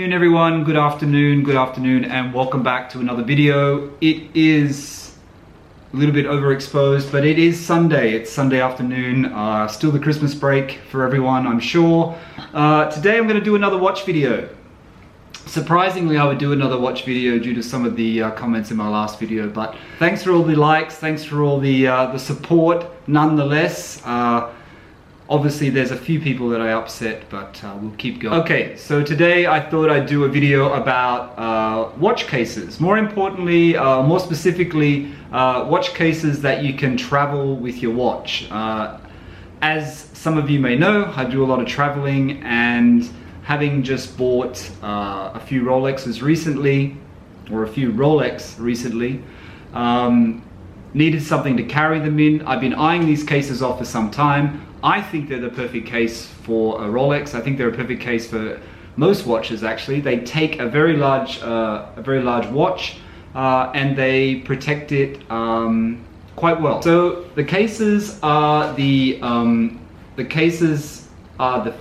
afternoon everyone, good afternoon, and welcome back to another video. It is a little bit overexposed, but it is Sunday. It's Sunday afternoon, still the Christmas break for everyone, I'm sure. Today I'm going to do another watch video. Surprisingly, I would do another watch video due to some of the comments in my last video, but thanks for all the likes, thanks for all the support nonetheless. Obviously there's a few people that I upset, but we'll keep going. Okay, so today I thought I'd do a video about watch cases. More importantly, more specifically, watch cases that you can travel with your watch. As some of you may know, I do a lot of traveling, and having just bought a few Rolexes recently, needed something to carry them in. I've been eyeing these cases off for some time. I think they're the perfect case for a Rolex. I think they're a perfect case for most watches actually. They take a very large watch and they protect it quite well. So the cases are the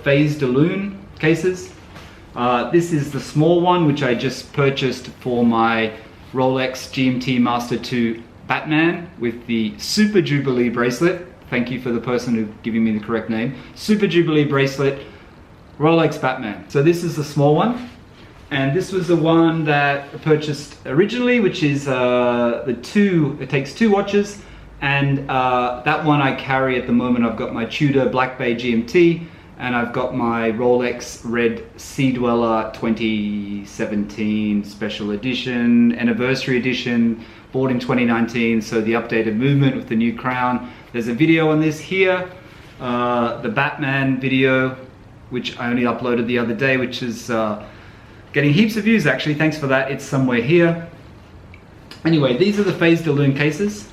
Phase De Lune cases. This is the small one, which I just purchased for my Rolex GMT Master 2 Batman with the Super Jubilee bracelet. Thank you for the person who giving me the correct name. Super Jubilee bracelet, Rolex Batman. So this is the small one, and this was the one that I purchased originally, which is it takes two watches, and that one I carry at the moment. I've got my Tudor Black Bay GMT, and I've got my Rolex Red Sea Dweller 2017 Special Edition, Anniversary Edition, bought in 2019, so the updated movement with the new crown. There's a video on this here, the Batman video, which I only uploaded the other day, which is getting heaps of views actually, thanks for that, it's somewhere here. Anyway, these are the Phase De Lune cases.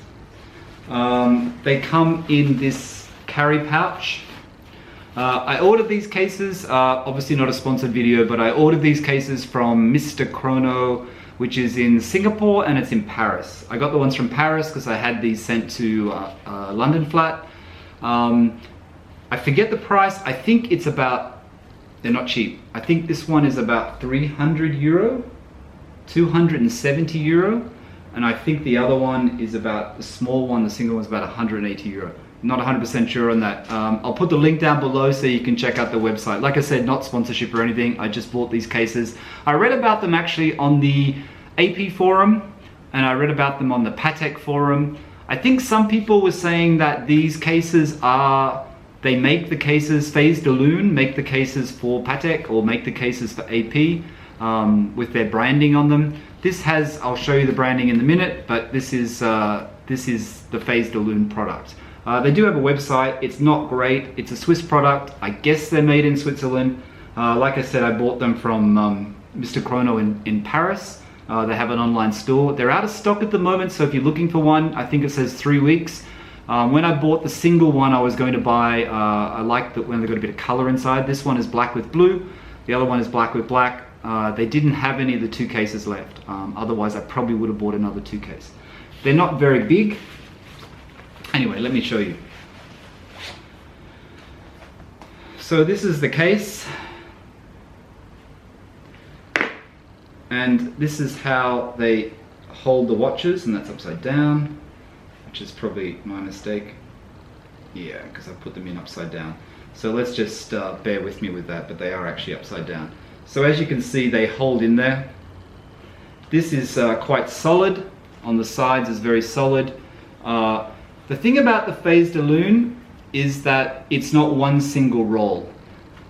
They come in this carry pouch. I ordered these cases, obviously not a sponsored video, but I ordered these cases from Mr. Chrono, which is in Singapore, and it's in Paris. I got the ones from Paris because I had these sent to London flat. I forget the price. I think it's about, they're not cheap. I think this one is about 300 euro, 270 euro. And I think the other one is about, the small one, the single one is about 180 euro. Not 100% sure on that. I'll put the link down below so you can check out the website. Like I said, not sponsorship or anything. I just bought these cases. I read about them actually on the AP forum, and I read about them on the Patek forum. I think some people were saying that these cases are, they make the cases, Phase De Lune make the cases for Patek or make the cases for AP with their branding on them. This has, I'll show you the branding in a minute, but this is the Phase De Lune product. They do have a website. It's not great. It's a Swiss product. I guess they're made in Switzerland. Like I said, I bought them from Mr. Chrono in Paris. They have an online store. They're out of stock at the moment, so if you're looking for one, I think it says 3 weeks. When I bought the single one I was going to buy, I liked that when they got a bit of color inside. This one is black with blue. The other one is black with black. They didn't have any of the two cases left. Otherwise, I probably would have bought another two case. They're not very big. Anyway, let me show you. So this is the case, and this is how they hold the watches, and that's upside down, which is probably my mistake. Yeah, because I put them in upside down. So let's just bear with me with that, but they are actually upside down. So as you can see, they hold in there. This is quite solid. On the sides is very solid. The thing about the Phase De Lune is that it's not one single roll.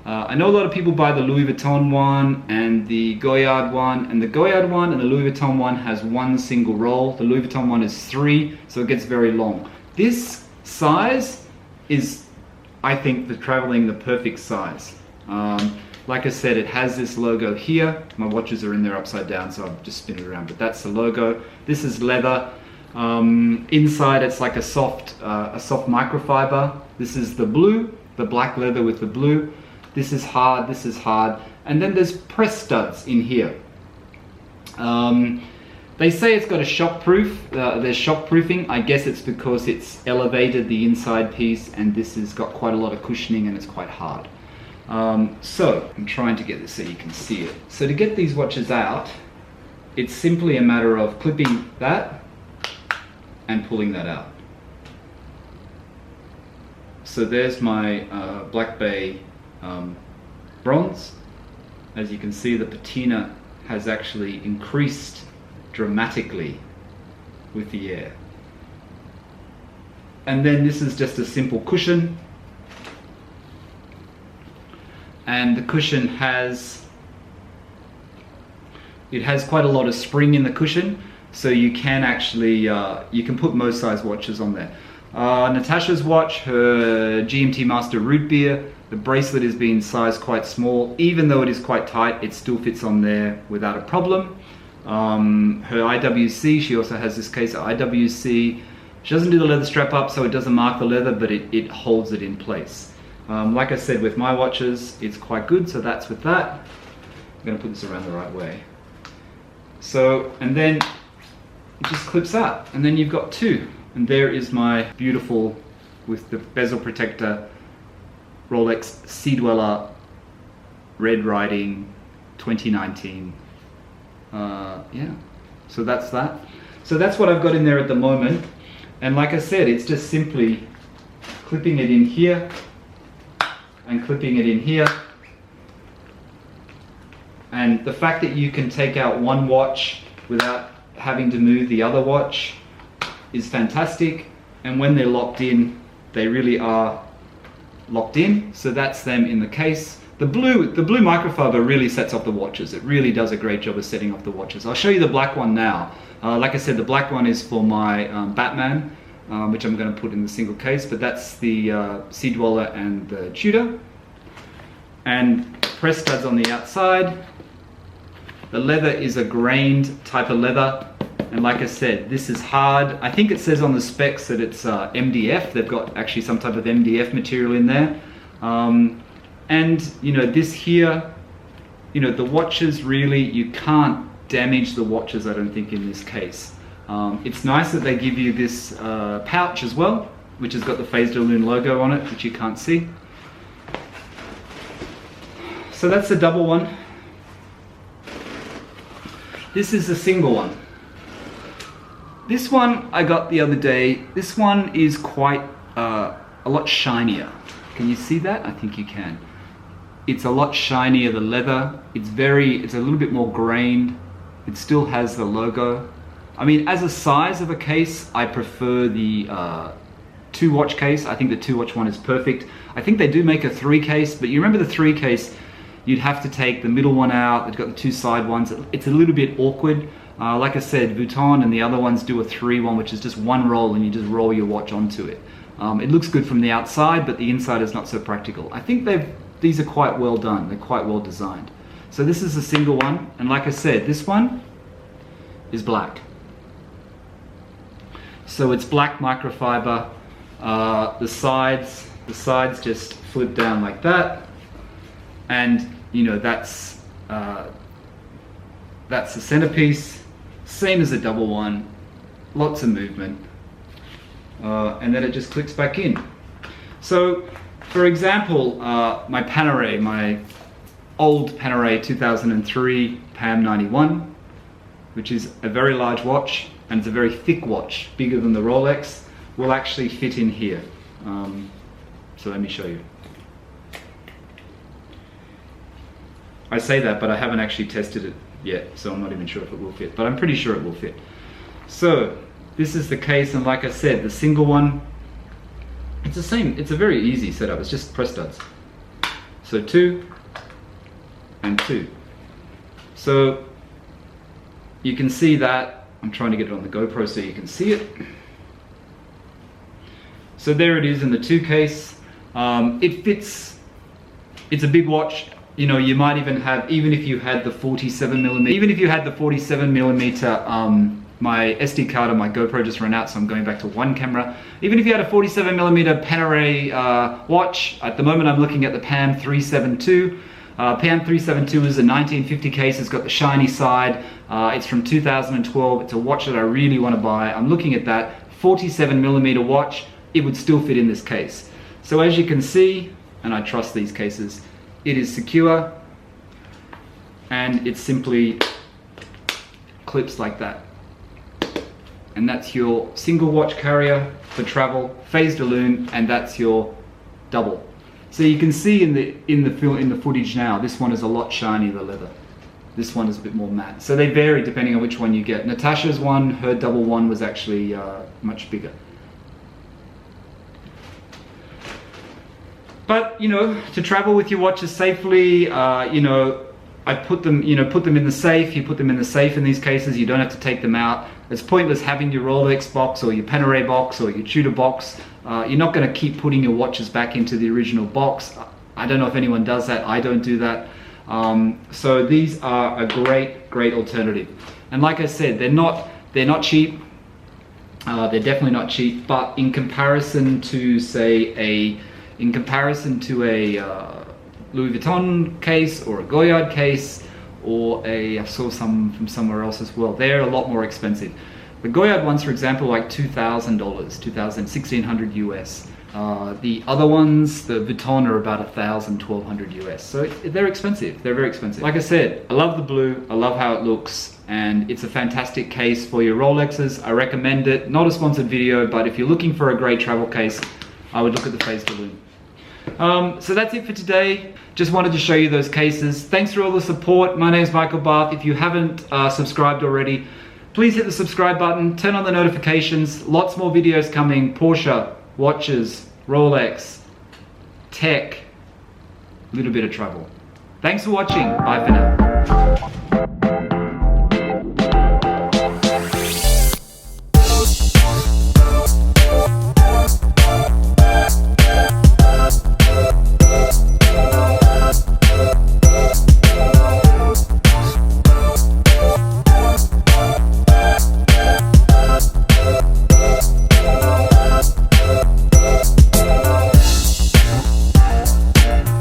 I know a lot of people buy the Louis Vuitton one and the Goyard one, and the Goyard one and the Louis Vuitton one has one single roll. The Louis Vuitton one is 3, so it gets very long. This size is, I think, the perfect size. Like I said, it has this logo here. My watches are in there upside down, so I've just spin it around, but that's the logo. This is leather. Inside it's like a soft microfiber. This is the blue, the black leather with the blue. This is hard, and then there's press studs in here. They say it's got a shockproof, there's shockproofing. I guess it's because it's elevated the inside piece, and this has got quite a lot of cushioning and it's quite hard. So I'm trying to get this so you can see it. So to get these watches out, it's simply a matter of clipping that and pulling that out. So there's my Black Bay bronze. As you can see, the patina has actually increased dramatically with the air. And then this is just a simple cushion. And the cushion has quite a lot of spring in the cushion, so you can actually you can put most size watches on there. Natasha's watch, her GMT Master Root Beer, the bracelet is being sized quite small. Even though it is quite tight, it still fits on there without a problem. Her IWC, she also has this case of IWC. She doesn't do the leather strap up, so it doesn't mark the leather, but it holds it in place. Like I said, with my watches, it's quite good, so that's with that. I'm going to put this around the right way. So, and then it just clips out, and then you've got two. And there is my beautiful, with the bezel protector, Rolex Sea Dweller Red Riding 2019. Yeah, so that's that. So that's what I've got in there at the moment. And like I said, it's just simply clipping it in here and clipping it in here. And the fact that you can take out one watch without having to move the other watch is fantastic. And when they're locked in, they really are locked in. So that's them in the case. The blue microfiber really sets off the watches. It really does a great job of setting off the watches. I'll show you the black one now. Like I said, the black one is for my Batman, which I'm going to put in the single case, but that's the Sea Dweller and the Tudor. And press studs on the outside. The leather is a grained type of leather. And like I said, this is hard. I think it says on the specs that it's MDF. They've got actually some type of MDF material in there. And you know, this here, you know, the watches really, you can't damage the watches, I don't think, in this case. It's nice that they give you this pouch as well, which has got the Phase De Lune logo on it, which you can't see. So that's the double one. This is the single one. This one I got the other day. This one is quite a lot shinier. Can you see that? I think you can. It's a lot shinier, the leather. It's a little bit more grained. It still has the logo. I mean, as a size of a case, I prefer the 2-watch case. I think the 2-watch one is perfect. I think they do make a 3 case, but you remember the 3 case, you'd have to take the middle one out. They've got the 2 side ones. It's a little bit awkward. Like I said, Vuitton and the other ones do a 3 one, which is just one roll and you just roll your watch onto it. It looks good from the outside, but the inside is not so practical. I think these are quite well done. They're quite well designed. So this is a single one, and like I said, this one is black. So it's black microfiber. The sides just flip down like that, and you know, that's the centerpiece. Same as a double one, lots of movement, and then it just clicks back in. So, for example, my Panerai, my old Panerai 2003 PAM91, which is a very large watch, and it's a very thick watch, bigger than the Rolex, will actually fit in here. So let me show you. I say that, but I haven't actually tested it yet, so I'm not even sure if it will fit, but I'm pretty sure it will fit. So this is the case, and like I said, the single one, it's the same. It's a very easy setup. It's just press studs. So 2 and 2. So you can see that. I'm trying to get it on the GoPro so you can see it. So there it is in the 2 case. It fits. It's a big watch. You know, you might even have, even if you had the 47mm, my SD card on my GoPro just ran out, so I'm going back to 1 camera. Even if you had a 47mm Panerai watch, at the moment I'm looking at the PAM 372. PAM 372 is a 1950 case. It's got the shiny side. It's from 2012. It's a watch that I really want to buy. I'm looking at that 47mm watch. It would still fit in this case. So as you can see, and I trust these cases, it is secure, and it simply clips like that. And that's your single watch carrier for travel, Phase De Lune, and that's your double. So you can see in the footage now, this one is a lot shinier, the leather. This one is a bit more matte. So they vary depending on which one you get. Natasha's one, her double one was actually much bigger. But you know, to travel with your watches safely, you know, I put them in the safe. You put them in the safe in these cases. You don't have to take them out. It's pointless having your Rolex box or your Panerai box or your Tudor box. You're not going to keep putting your watches back into the original box. I don't know if anyone does that. I don't do that. So these are a great alternative. And like I said, they're not cheap. They're definitely not cheap. But in comparison to, say, a Louis Vuitton case or a Goyard case, or I saw some from somewhere else as well, they're a lot more expensive. The Goyard ones, for example, like $2,000, $1,600 US. The other ones, the Vuitton, are about $1,000, $1,200 US. So they're expensive. They're very expensive. Like I said, I love the blue. I love how it looks, and it's a fantastic case for your Rolexes. I recommend it. Not a sponsored video, but if you're looking for a great travel case, I would look at the Phase De Lune. So that's it for today. Just wanted to show you those cases. Thanks for all the support. My name is Michael Barth. If you haven't subscribed already, please hit the subscribe button, turn on the notifications. Lots more videos coming. Porsche, watches, Rolex, tech, a little bit of travel. Thanks for watching. Bye for now.